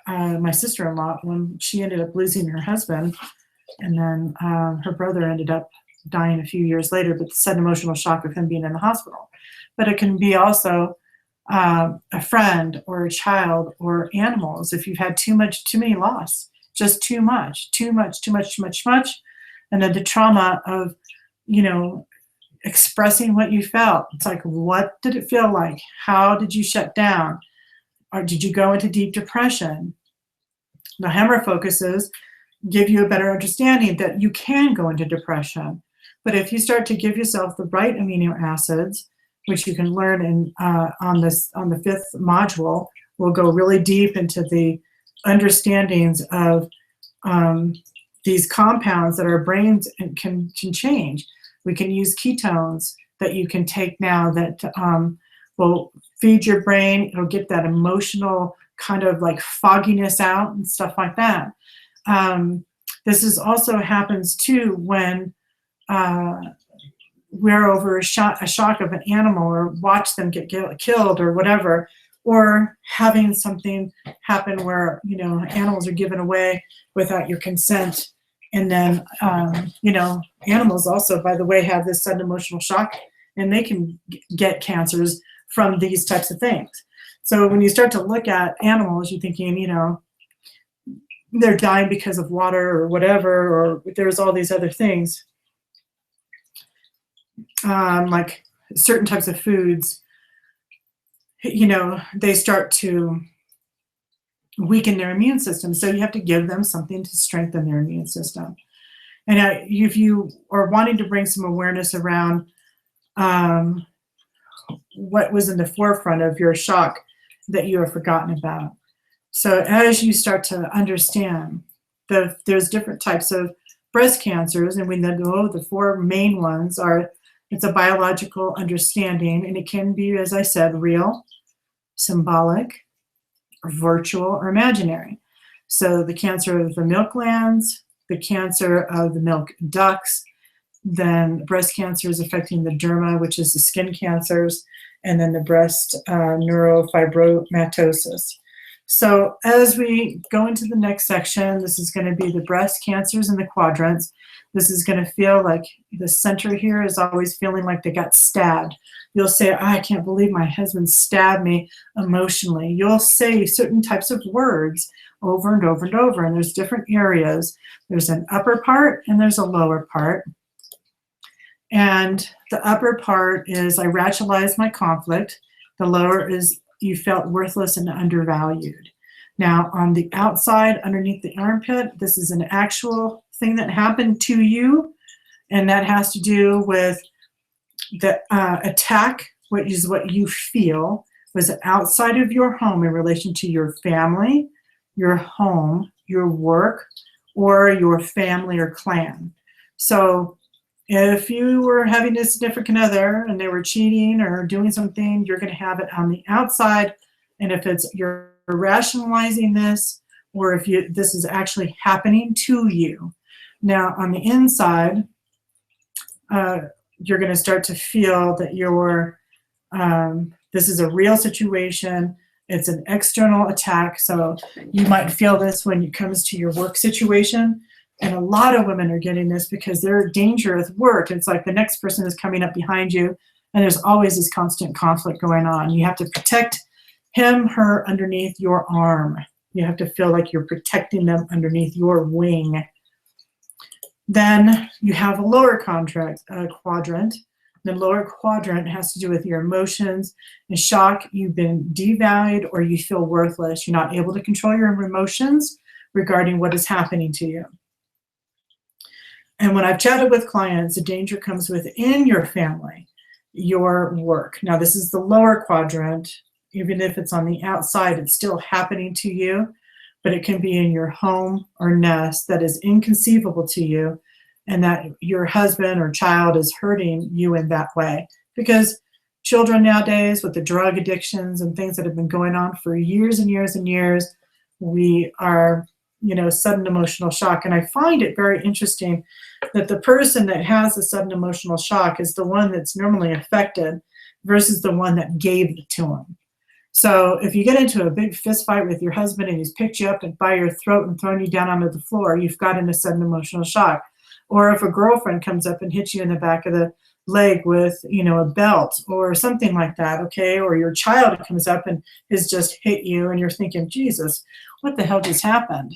my sister-in-law, when she ended up losing her husband, and then her brother ended up dying a few years later, but the sudden emotional shock of him being in the hospital. But it can be also a friend or a child or animals. If you've had too many loss, just too much, and then the trauma of, expressing what you felt. It's like, what did it feel like? How did you shut down? Or did you go into deep depression? The Hammer focuses give you a better understanding that you can go into depression. But if you start to give yourself the right amino acids, which you can learn in on the 5th module, we'll go really deep into the understandings of these compounds that our brains can change. We can use ketones that you can take now that will feed your brain. It'll get that emotional kind of like fogginess out and stuff like that. This is also happens too when we're over a shock of an animal, or watch them get killed or whatever, or having something happen where, you know, animals are given away without your consent. And then, you know, animals also, by the way, have this sudden emotional shock, and they can get cancers from these types of things. So when you start to look at animals, you're thinking, you know, they're dying because of water or whatever, or there's all these other things. Like certain types of foods, you know, they start to weaken their immune system. So you have to give them something to strengthen their immune system. And if you are wanting to bring some awareness around what was in the forefront of your shock that you have forgotten about. So as you start to understand that there's different types of breast cancers, and we know the four main ones are, it's a biological understanding, and it can be, as I said, real, symbolic, virtual, or imaginary. So the cancer of the milk glands, the cancer of the milk ducts, then breast cancer is affecting the derma, which is the skin cancers, and then the breast neurofibromatosis. So as we go into the next section, this is going to be the breast cancers and the quadrants. This is going to feel like the center here is always feeling like they got stabbed. You'll say, oh, I can't believe my husband stabbed me emotionally. You'll say certain types of words over and over and over, and there's different areas. There's an upper part and there's a lower part. And the upper part is I rationalized my conflict. The lower is you felt worthless and undervalued. Now on the outside, underneath the armpit, this is an actual thing that happened to you, and that has to do with the attack, which is what you feel was outside of your home in relation to your family, your home, your work, or your family or clan. So if you were having a significant other and they were cheating or doing something, you're going to have it on the outside. And if it's you're rationalizing this, or if this is actually happening to you. Now on the inside, you're going to start to feel that this is a real situation. It's an external attack. So you might feel this when it comes to your work situation. And a lot of women are getting this because they're in danger at work. It's like the next person is coming up behind you, and there's always this constant conflict going on. You have to protect him, her underneath your arm. You have to feel like you're protecting them underneath your wing. Then you have a lower quadrant. The lower quadrant has to do with your emotions and shock. You've been devalued or you feel worthless. You're not able to control your emotions regarding what is happening to you. And when I've chatted with clients, the danger comes within your family, your work. Now, this is the lower quadrant. Even if it's on the outside, it's still happening to you, but it can be in your home or nest that is inconceivable to you, and that your husband or child is hurting you in that way. Because children nowadays, with the drug addictions and things that have been going on for years and years and years, we are, sudden emotional shock. And I find it very interesting that the person that has a sudden emotional shock is the one that's normally affected versus the one that gave it to him. So if you get into a big fist fight with your husband and he's picked you up by your throat and thrown you down onto the floor, you've gotten a sudden emotional shock. Or if a girlfriend comes up and hits you in the back of the leg with, a belt or something like that, okay? Or your child comes up and has just hit you and you're thinking, Jesus, what the hell just happened?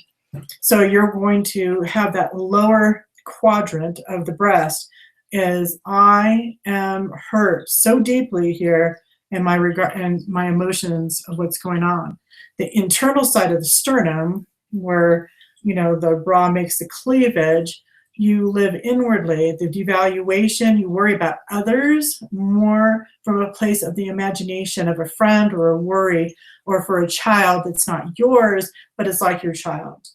So you're going to have that lower quadrant of the breast is I am hurt so deeply here in my regard and my emotions of what's going on. The internal side of the sternum, where the bra makes the cleavage, you live inwardly. The devaluation, you worry about others more from a place of the imagination of a friend or a worry, or for a child that's not yours, but it's like your child.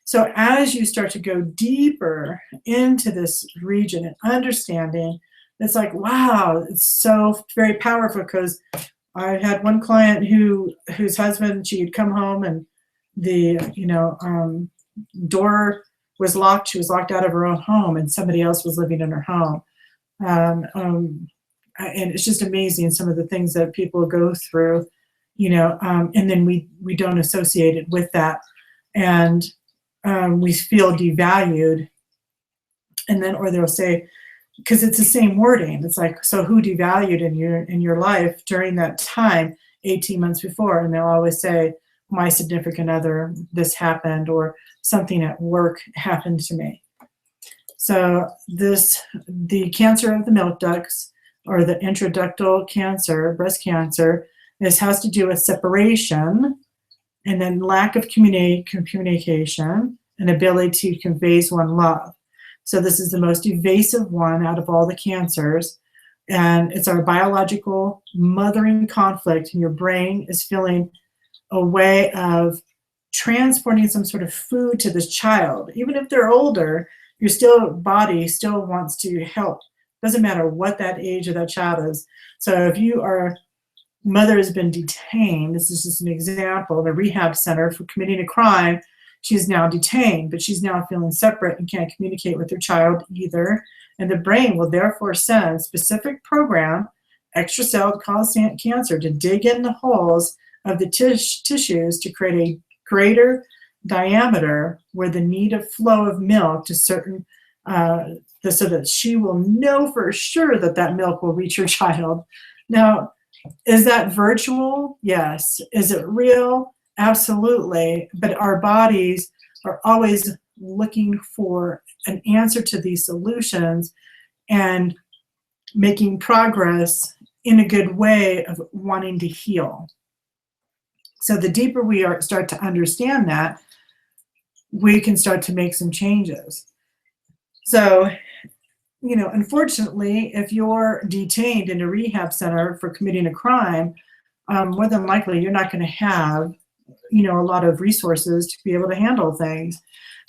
So as you start to go deeper into this region and understanding, it's like, wow, it's so very powerful because I had one client whose husband, she had come home and the, door was locked. She was locked out of her own home and somebody else was living in her home. Um, um, and it's just amazing some of the things that people go through, and then we don't associate it with that. And we feel devalued. And then, or they'll say, because it's the same wording. It's like, so who devalued in your life during that time, 18 months before? And they'll always say, my significant other, this happened, or something at work happened to me. So the cancer of the milk ducts, or the intraductal cancer, breast cancer, this has to do with separation and then lack of communication and ability to convey one love. So this is the most evasive one out of all the cancers. And it's our biological mothering conflict, and your brain is feeling a way of transporting some sort of food to this child. Even if they're older, your body still wants to help. Doesn't matter what that age of that child is. So if mother has been detained, this is just an example, the rehab center for committing a crime, she's now detained, but she's now feeling separate and can't communicate with her child either. And the brain will therefore send specific program, extracellular cause cancer, to dig in the holes of the tissues to create a greater diameter where the need of flow of milk to certain, so that she will know for sure that milk will reach her child. Now, is that virtual? Yes. Is it real? Absolutely. But our bodies are always looking for an answer to these solutions and making progress in a good way of wanting to heal. So the deeper we start to understand that, we can start to make some changes. So, unfortunately, if you're detained in a rehab center for committing a crime, more than likely you're not going to have, a lot of resources to be able to handle things.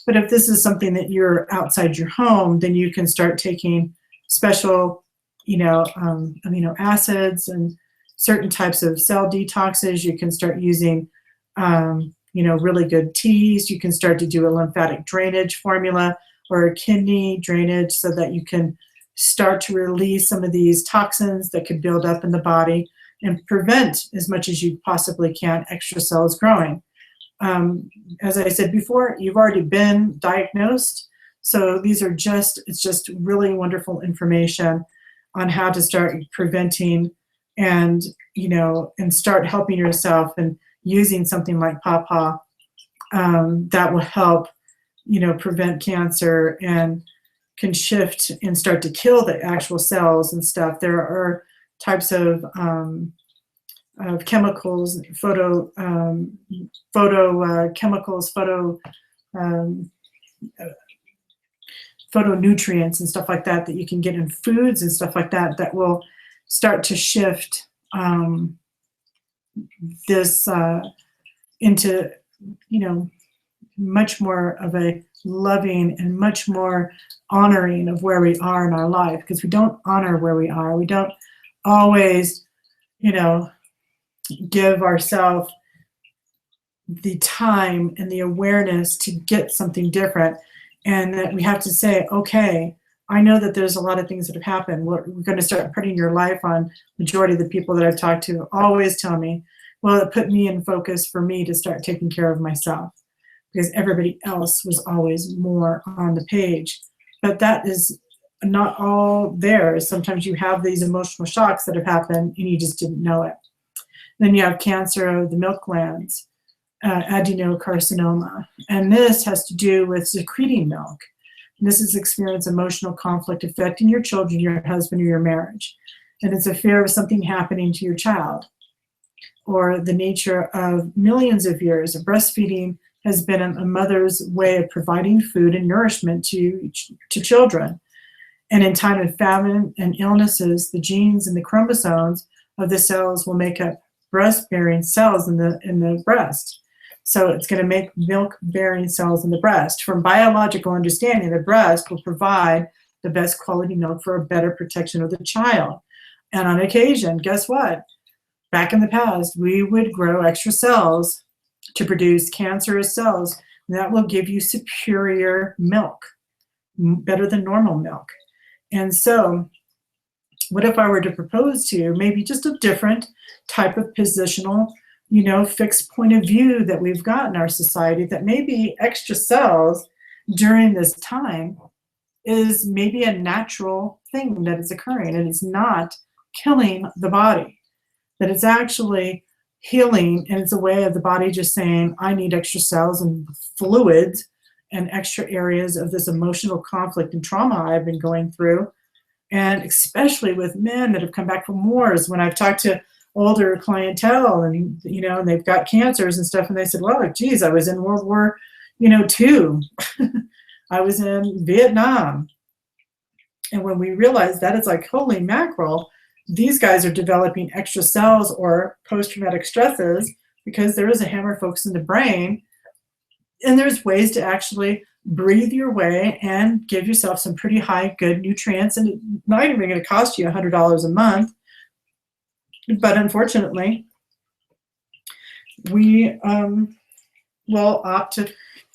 But if this is something that you're outside your home, then you can start taking special, amino acids and certain types of cell detoxes. You can start using, really good teas. You can start to do a lymphatic drainage formula or a kidney drainage so that you can start to release some of these toxins that could build up in the body and prevent, as much as you possibly can, extra cells growing. As I said before, you've already been diagnosed. So it's just really wonderful information on how to start preventing and start helping yourself, and using something like Pawpaw that will help, prevent cancer and can shift and start to kill the actual cells and stuff. There are types of chemicals, phytonutrients and stuff like that you can get in foods and stuff like that will start to shift this into, much more of a loving and much more honoring of where we are in our life. Because we don't honor where we are. We don't always, give ourselves the time and the awareness to get something different. And that we have to say, okay, I know that there's a lot of things that have happened. We're going to start putting your life on. Majority of the people that I've talked to always tell me, well, it put me in focus for me to start taking care of myself, because everybody else was always more on the page. But that is not all there. Sometimes you have these emotional shocks that have happened and you just didn't know it. Then you have cancer of the milk glands, adenocarcinoma. And this has to do with secreting milk. And this is experience emotional conflict affecting your children, your husband, or your marriage. And it's a fear of something happening to your child, or the nature of millions of years of breastfeeding has been a mother's way of providing food and nourishment to children. And in time of famine and illnesses, the genes and the chromosomes of the cells will make up breast-bearing cells in the breast. So it's going to make milk-bearing cells in the breast. From biological understanding, the breast will provide the best quality milk for a better protection of the child. And on occasion, guess what? back in the past, we would grow extra cells to produce cancerous cells. That will give you superior milk, better than normal milk. And so, what if I were to propose to you maybe just a different type of positional, fixed point of view that we've got in our society, that maybe extra cells during this time is maybe a natural thing that is occurring, and it's not killing the body, that it's actually healing, and it's a way of the body just saying, I need extra cells and fluids and extra areas of this emotional conflict and trauma I've been going through. And especially with men that have come back from wars, when I've talked to older clientele and, and they've got cancers and stuff, and they said, well, geez, I was in World War, II. I was in Vietnam. And when we realized that, it's like, holy mackerel, these guys are developing extra cells or post-traumatic stresses because there is a hammer focus in the brain. And there's ways to actually breathe your way and give yourself some pretty high, good nutrients. And it's not even going to cost you $100 a month. But unfortunately, we will opt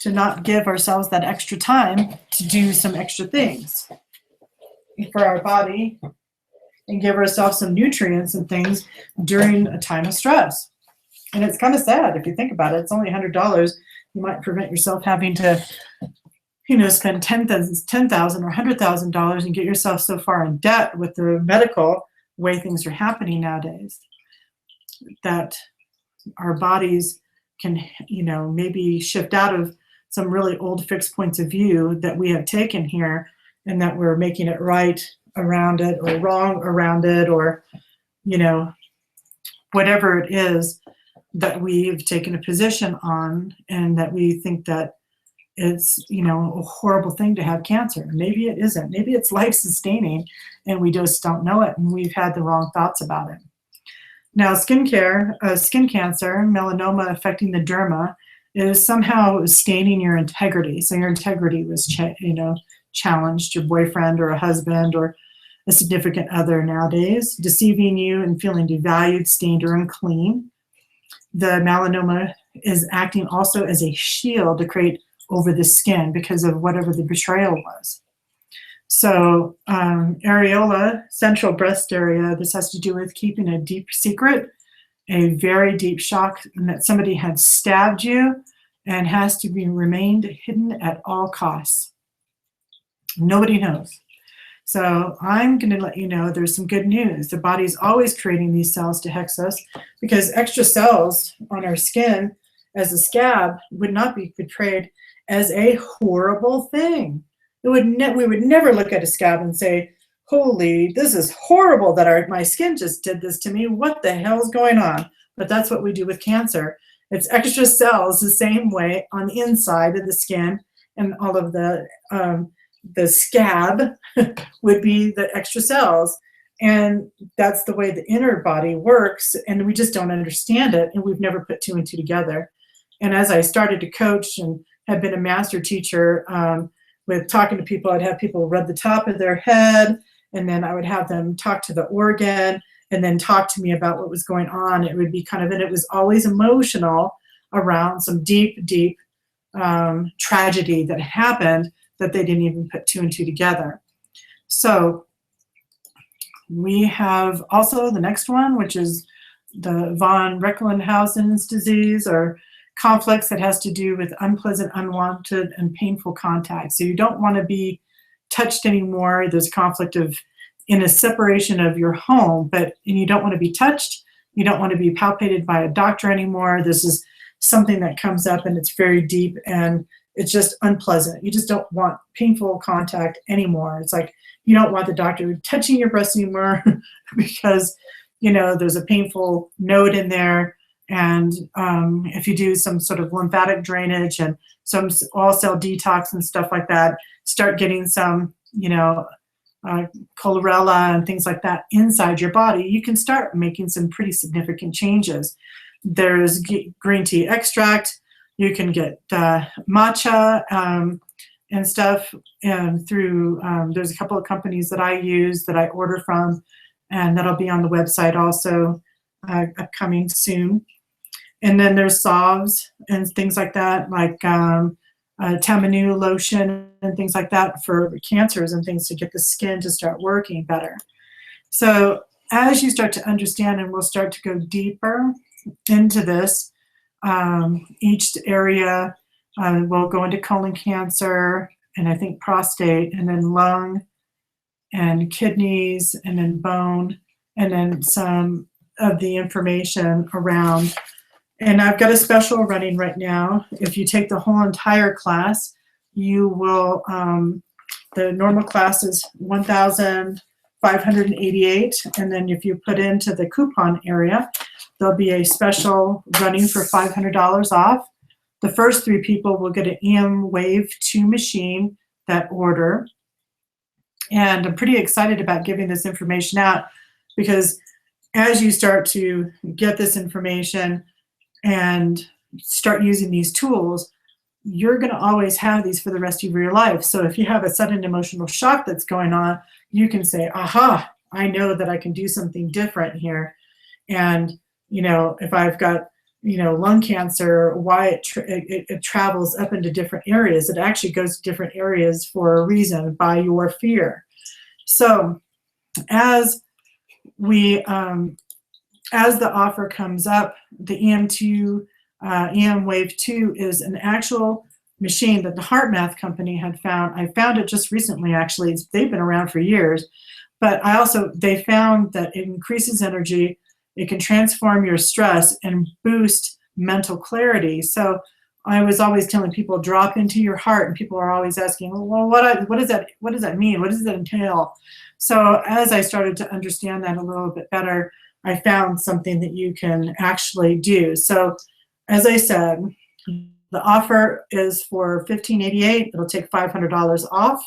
to not give ourselves that extra time to do some extra things for our body and give ourselves some nutrients and things during a time of stress. And it's kind of sad if you think about it. It's only $100. You might prevent yourself having to, spend $10,000 or $100,000 and get yourself so far in debt with the medical way things are happening nowadays, that our bodies can, maybe shift out of some really old fixed points of view that we have taken here, and that we're making it right around it or wrong around it, or, whatever it is that we've taken a position on, and that we think that it's, a horrible thing to have cancer. Maybe it isn't. Maybe it's life-sustaining, and we just don't know it, and we've had the wrong thoughts about it. Now, skin cancer, melanoma affecting the derma, is somehow staining your integrity. So your integrity was, challenged. Your boyfriend or a husband or a significant other nowadays deceiving you and feeling devalued, stained, or unclean. The melanoma is acting also as a shield to create over the skin because of whatever the betrayal was. So areola, central breast area, this has to do with keeping a deep secret, a very deep shock, and that somebody had stabbed you, and has to be remained hidden at all costs. Nobody knows. So I'm going to let you know there's some good news. The body's always creating these cells to hex us, because extra cells on our skin as a scab would not be portrayed as a horrible thing. We would never look at a scab and say, holy, this is horrible that my skin just did this to me. What the hell is going on? But that's what we do with cancer. It's extra cells the same way on the inside of the skin, and all of the scab would be the extra cells. And that's the way the inner body works, and we just don't understand it, and we've never put two and two together. And as I started to coach and had been a master teacher, with talking to people, I'd have people rub the top of their head, and then I would have them talk to the organ, and then talk to me about what was going on. It would be and it was always emotional around some deep, deep tragedy that happened that they didn't even put two and two together. So we have also the next one, which is the von Recklinghausen's disease, or conflicts that has to do with unpleasant, unwanted, and painful contact. So you don't want to be touched anymore. There's conflict in a separation of your home, and you don't want to be touched. You don't want to be palpated by a doctor anymore. This is something that comes up, and it's very deep, and it's just unpleasant. You just don't want painful contact anymore. It's like you don't want the doctor touching your breast anymore because, there's a painful node in there. And if you do some sort of lymphatic drainage and some all cell detox and stuff like that, start getting some, chlorella and things like that inside your body, you can start making some pretty significant changes. There's green tea extract. You can get matcha and stuff, and through there's a couple of companies that I use that I order from, and that'll be on the website also. upcoming soon. And then there's salves and things like that, like Tamanu lotion and things like that for cancers and things to get the skin to start working better. So as you start to understand, and we'll start to go deeper into this, each area will go into colon cancer, and I think prostate, and then lung, and kidneys, and then bone, and then some of the information around. And I've got a special running right now. If you take the whole entire class, you will, the normal class is $1,588. And then if you put into the coupon area, there'll be a special running for $500 off. The first 3 people will get an EM Wave 2 machine that order. And I'm pretty excited about giving this information out, because as you start to get this information and start using these tools, you're going to always have these for the rest of your life. So if you have a sudden emotional shock that's going on, you can say, aha, I know that I can do something different here. And, you know, if I've got, you know, lung cancer, why it travels up into different areas. It actually goes to different areas for a reason, by your fear. So as we, as the offer comes up, the EM Wave 2 is an actual machine that the HeartMath company had found. I found it just recently, actually. They've been around for years. But they found that it increases energy, it can transform your stress and boost mental clarity. So I was always telling people, drop into your heart, and people are always asking, well, what does that mean? What does that entail? So as I started to understand that a little bit better, I found something that you can actually do. So as I said, the offer is for $1,588. It'll take $500 off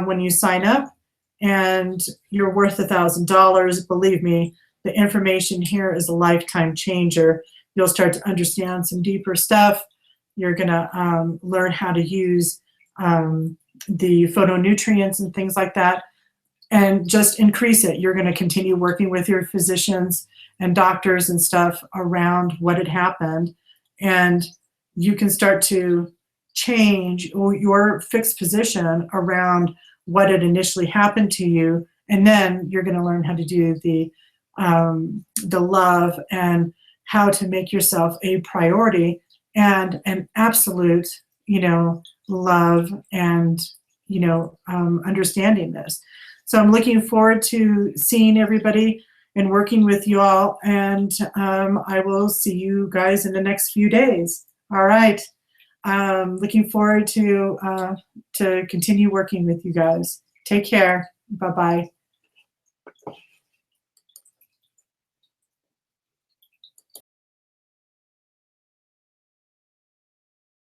when you sign up, and you're worth $1,000. Believe me, the information here is a lifetime changer. You'll start to understand some deeper stuff. You're gonna learn how to use the phytonutrients and things like that, and just increase it. You're gonna continue working with your physicians and doctors and stuff around what had happened, and you can start to change your fixed position around what had initially happened to you, and then you're gonna learn how to do the love and how to make yourself a priority and an absolute, you know, love and, you know, understanding this. So I'm looking forward to seeing everybody and working with you all, and I will see you guys in the next few days. All right. Looking forward to continue working with you guys. Take care. Bye-bye.